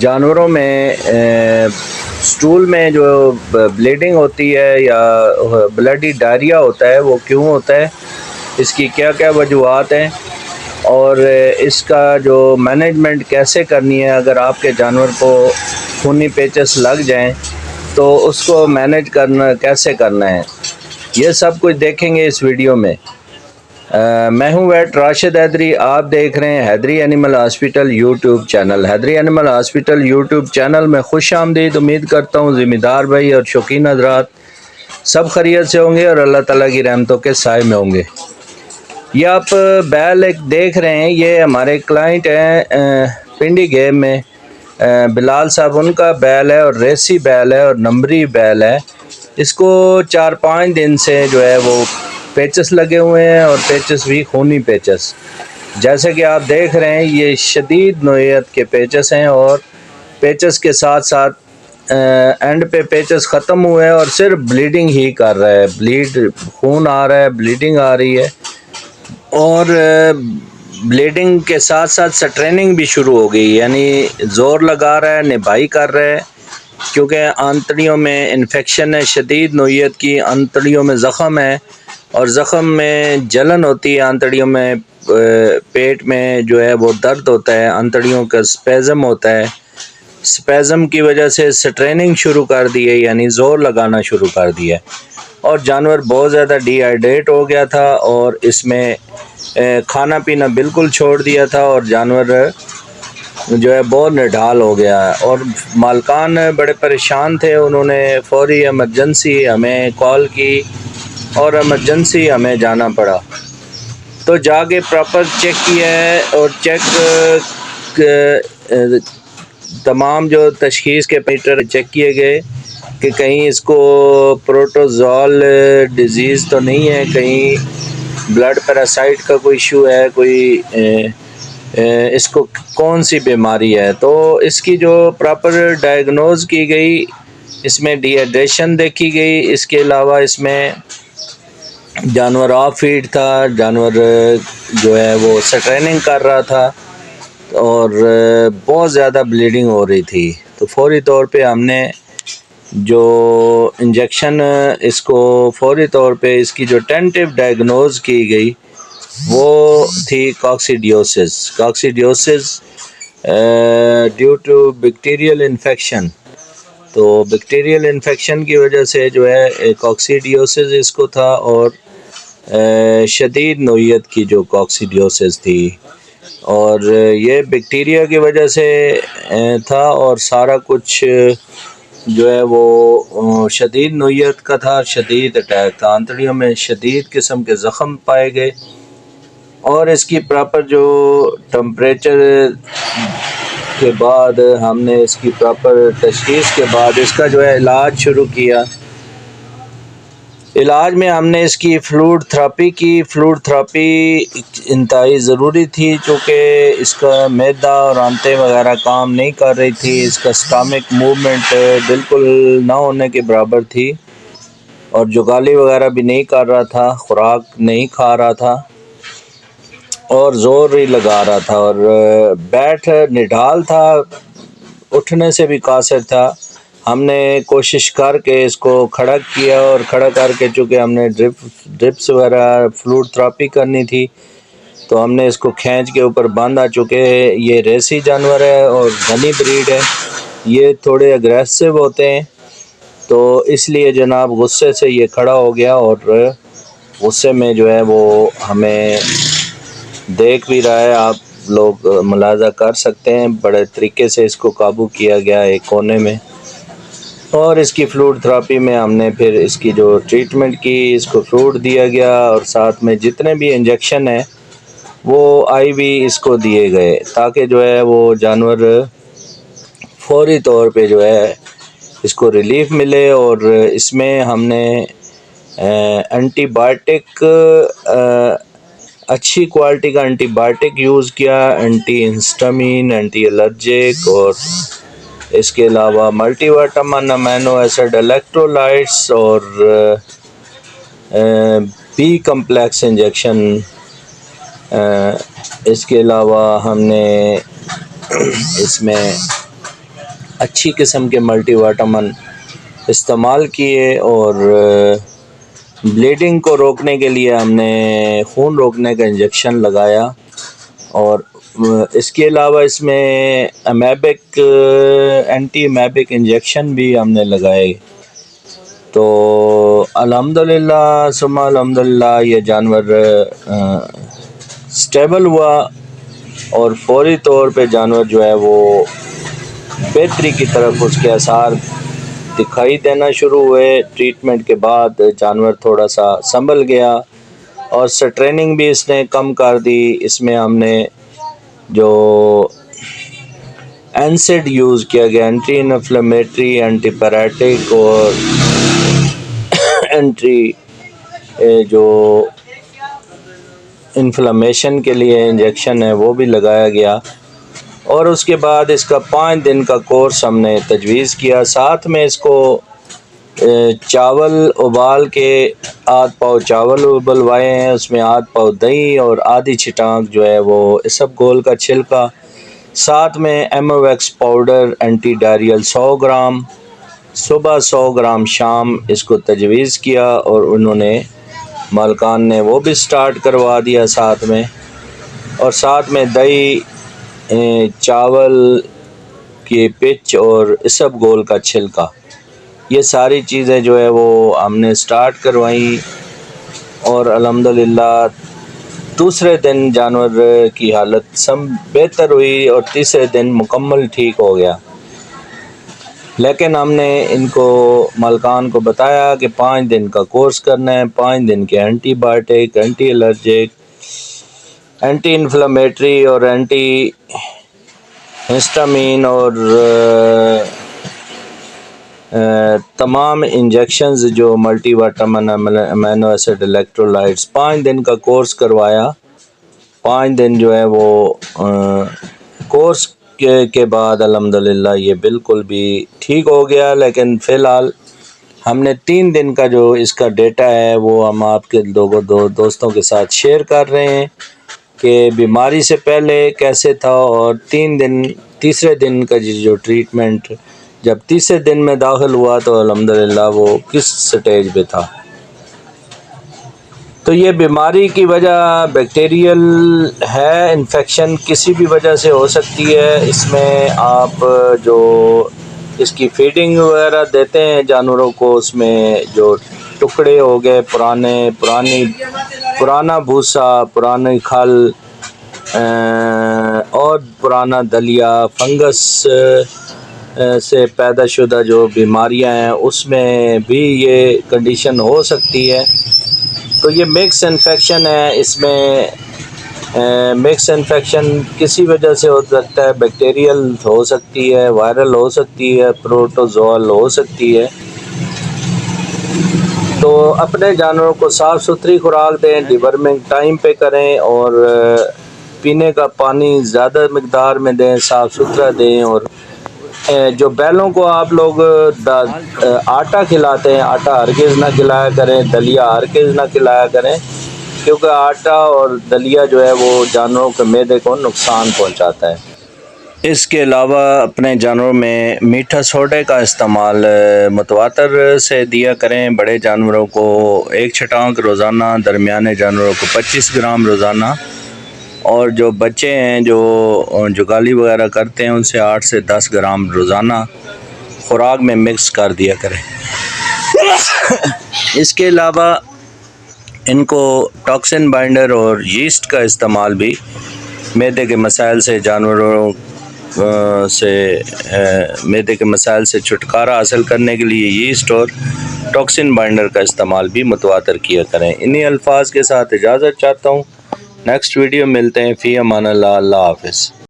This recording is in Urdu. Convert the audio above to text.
جانوروں میں سٹول میں جو بلیڈنگ ہوتی ہے یا بلڈی ڈائریا ہوتا ہے وہ کیوں ہوتا ہے، اس کی کیا کیا وجوہات ہیں، اور اس کا جو مینجمنٹ کیسے کرنی ہے اگر آپ کے جانور کو خونی پیچس لگ جائیں تو اس کو مینج کرنا کیسے کرنا ہے، یہ سب کچھ دیکھیں گے اس ویڈیو میں۔ میں ہوں ویٹ راشد حیدری، آپ دیکھ رہے ہیں حیدری اینیمل ہاسپٹل یوٹیوب چینل۔ حیدری اینیمل ہاسپٹل یوٹیوب چینل میں خوش آمدید، امید کرتا ہوں ذمہ دار بھائی اور شوقین حضرات سب خیریت سے ہوں گے اور اللہ تعالیٰ کی رحمتوں کے سائے میں ہوں گے۔ یہ آپ بیل ایک دیکھ رہے ہیں، یہ ہمارے کلائنٹ ہیں پنڈی گیم میں بلال صاحب، ان کا بیل ہے اور ریسی بیل ہے اور نمبری بیل ہے۔ اس کو 4-5 دن سے جو ہے وہ پیچس لگے ہوئے ہیں اور پیچس بھی خونی پیچس، جیسے کہ آپ دیکھ رہے ہیں یہ شدید نوعیت کے پیچس ہیں اور پیچس کے ساتھ ساتھ اینڈ پہ پیچس ختم ہوئے ہیں اور صرف بلیڈنگ ہی کر رہا ہے، خون آ رہا ہے، بلیڈنگ آ رہی ہے اور بلیڈنگ کے ساتھ ساتھ سٹریننگ بھی شروع ہو گئی، یعنی زور لگا رہا ہے، نبائی کر رہا ہے، کیونکہ آنتڑیوں میں انفیکشن ہے، شدید نوعیت کی آنتڑیوں میں زخم ہے اور زخم میں جلن ہوتی ہے، آنتڑیوں میں پیٹ میں جو ہے وہ درد ہوتا ہے، آنتڑیوں کا سپیزم ہوتا ہے، سپیزم کی وجہ سے سٹریننگ شروع کر دی ہے، یعنی زور لگانا شروع کر دیا ہے، اور جانور بہت زیادہ ڈی ہائیڈریٹ ہو گیا تھا اور اس میں کھانا پینا بالکل چھوڑ دیا تھا اور جانور جو ہے بہت نڈھال ہو گیا ہے اور مالکان بڑے پریشان تھے، انہوں نے فوری ایمرجنسی ہمیں کال کی اور ایمرجنسی ہمیں جانا پڑا، تو جا کے پراپر چیک کیا ہے اور چیک تمام جو تشخیص کے پیٹر چیک کیے گئے کہ کہیں اس کو پروٹوزول ڈیزیز تو نہیں ہے، کہیں بلڈ پیراسائٹ کا کوئی ایشو ہے، کوئی اس کو کون سی بیماری ہے، تو اس کی جو پراپر ڈائیگنوز کی گئی، اس میں ڈی ہائیڈریشن دیکھی گئی، اس کے علاوہ اس میں جانور آف فیڈ تھا، جانور جو ہے وہ سٹریننگ کر رہا تھا اور بہت زیادہ بلیڈنگ ہو رہی تھی، تو فوری طور پہ ہم نے جو انجیکشن اس کو فوری طور پہ اس کی جو ٹینٹیو ڈائیگنوز کی گئی وہ تھی کاکسیڈیوسس ڈیو ٹو بیکٹیریل انفیکشن، تو بیکٹیریل انفیکشن کی وجہ سے جو ہے کاکسیڈیوسس اس کو تھا اور شدید نوعیت کی جو کاکسیڈیوسس تھی اور یہ بیکٹیریا کی وجہ سے تھا اور سارا کچھ جو ہے وہ شدید نوعیت کا تھا، شدید اٹیک تھا، آنتڑیوں میں شدید قسم کے زخم پائے گئے اور اس کی پراپر جو ٹمپریچر کے بعد ہم نے اس کی پراپر تشخیص کے بعد اس کا جو ہے علاج شروع کیا۔ علاج میں ہم نے اس کی فلوڈ تھراپی کی، فلوڈ تھراپی انتہائی ضروری تھی چونکہ اس کا معدہ اور آنتیں وغیرہ کام نہیں کر رہی تھی، اس کا سٹامک موومنٹ بالکل نہ ہونے کے برابر تھی اور جگالی وغیرہ بھی نہیں کر رہا تھا، خوراک نہیں کھا رہا تھا اور زور ہی لگا رہا تھا اور بیٹھ نڈھال تھا، اٹھنے سے بھی قاصر تھا۔ ہم نے کوشش کر کے اس کو کھڑا کیا اور کھڑا کر کے چونکہ ہم نے ڈرپس وغیرہ فلوڈ تھراپی کرنی تھی تو ہم نے اس کو کھینچ کے اوپر باندھا، چونکہ یہ ریسی جانور ہے اور گھنی بریڈ ہے، یہ تھوڑے اگریسو ہوتے ہیں، تو اس لیے جناب غصے سے یہ کھڑا ہو گیا اور غصے میں جو ہے وہ ہمیں دیکھ بھی رہا ہے، آپ لوگ ملاحظہ کر سکتے ہیں، بڑے طریقے سے اس کو قابو کیا گیا ایک کونے میں اور اس کی فلوڈ تھراپی میں ہم نے پھر اس کی جو ٹریٹمنٹ کی، اس کو فلوڈ دیا گیا اور ساتھ میں جتنے بھی انجیکشن ہیں وہ آئی وی اس کو دیے گئے تاکہ جو ہے وہ جانور فوری طور پہ جو ہے اس کو ریلیف ملے، اور اس میں ہم نے اینٹی بائیوٹک اچھی کوالٹی کا اینٹی بائیوٹک یوز کیا، اینٹی ہسٹامین، اینٹی الرجک اور اس کے علاوہ multivitamin, amino acid, electrolytes اور بی کمپلیکس انجیکشن، اس کے علاوہ ہم نے اس میں اچھی قسم کے ملٹی وٹامن استعمال کیے، اور بلیڈنگ کو روکنے کے لیے ہم نے خون روکنے کا انجیکشن لگایا، اور اس کے علاوہ اس میں امیبک اینٹی امیبک انجیکشن بھی ہم نے لگائے۔ تو الحمدللہ ثم الحمدللہ یہ جانور سٹیبل ہوا، اور فوری طور پہ جانور جو ہے وہ بہتری کی طرف اس کے آثار دکھائی دینا شروع ہوئے۔ ٹریٹمنٹ کے بعد جانور تھوڑا سا سنبھل گیا، اور سٹریننگ بھی اس نے کم کر دی۔ اس میں ہم نے جو اینسڈ یوز کیا گیا، اینٹی انفلیمیٹری، اینٹی پیریٹک، اور اینٹی جو انفلامیشن کے لیے انجیکشن ہے وہ بھی لگایا گیا، اور اس کے بعد اس کا 5 دن کا کورس ہم نے تجویز کیا۔ ساتھ میں اس کو چاول ابال کے آدھ پاؤ چاول ابلوائے ہیں، اس میں آدھ پاؤ دہی اور آدھی چھٹانک جو ہے وہ اسب گول کا چھلکا، ساتھ میں ایموویکس پاؤڈر اینٹی ڈائریل 100 گرام، صبح 100 گرام شام اس کو تجویز کیا، اور انہوں نے مالکان نے وہ بھی سٹارٹ کروا دیا ساتھ میں، اور ساتھ میں دہی، چاول کی پچ اور اسب گول کا چھلکا، یہ ساری چیزیں جو ہے وہ ہم نے سٹارٹ کروائیں، اور الحمدللہ دوسرے دن جانور کی حالت سب بہتر ہوئی، اور تیسرے دن مکمل ٹھیک ہو گیا۔ لیکن ہم نے ان کو مالکان کو بتایا کہ 5 دن کا کورس کرنا ہے، 5 دن کے antibiotic, anti allergic, anti inflammatory اور اینٹی ہسٹامین، اور تمام انجیکشنز جو multivitamin, amino acid, electrolytes, 5 دن کا کورس کروایا۔ 5 دن جو ہے وہ کورس کے بعد الحمدللہ یہ بالکل بھی ٹھیک ہو گیا، لیکن فی الحال ہم نے 3 دن کا جو اس کا ڈیٹا ہے وہ ہم آپ کے دوستوں کے ساتھ شیئر کر رہے ہیں کہ بیماری سے پہلے کیسے تھا، اور تیسرے دن کا جو ٹریٹمنٹ جب تیسرے دن میں داخل ہوا تو الحمدللہ وہ کس سٹیج پہ تھا۔ تو یہ بیماری کی وجہ بیکٹیریل ہے، انفیکشن کسی بھی وجہ سے ہو سکتی ہے۔ اس میں آپ جو اس کی فیڈنگ وغیرہ دیتے ہیں جانوروں کو، اس میں جو ٹکڑے ہو گئے پرانا بھوسا، پرانی کھل، اور پرانا دلیا، فنگس سے پیدا شدہ جو بیماریاں ہیں اس میں بھی یہ کنڈیشن ہو سکتی ہے۔ تو یہ مکس انفیکشن ہے، اس میں مکس انفیکشن کسی وجہ سے ہو سکتا ہے، بیکٹیریل ہو سکتی ہے، وائرل ہو سکتی ہے، پروٹوزوال ہو سکتی ہے۔ تو اپنے جانوروں کو صاف ستھری خوراک دیں، ڈیورمنگ ٹائم پہ کریں، اور پینے کا پانی زیادہ مقدار میں دیں، صاف ستھرا دیں، اور جو بیلوں کو آپ لوگ آٹا کھلاتے ہیں، آٹا ہرگز نہ کھلایا کریں، دلیا ہرگز نہ کھلایا کریں، کیونکہ آٹا اور دلیا جو ہے وہ جانوروں کے معدے کو نقصان پہنچاتا ہے۔ اس کے علاوہ اپنے جانوروں میں میٹھا سوڈے کا استعمال متواتر سے دیا کریں۔ بڑے جانوروں کو 1 چھٹانک روزانہ، درمیانے جانوروں کو 25 گرام روزانہ، اور جو بچے ہیں جو جگالی وغیرہ کرتے ہیں ان سے 8 سے 10 گرام روزانہ خوراک میں مکس کر دیا کریں۔ اس کے علاوہ ان کو ٹاکسن بائنڈر اور یسٹ کا استعمال بھی معدے کے مسائل سے جانوروں سے معدے کے مسائل سے چھٹکارا حاصل کرنے کے لیے یسٹ اور ٹاکسن بائنڈر کا استعمال بھی متواتر کیا کریں۔ انہی الفاظ کے ساتھ اجازت چاہتا ہوں، نیکسٹ ویڈیو ملتے ہیں، فی امان اللہ، اللہ حافظ۔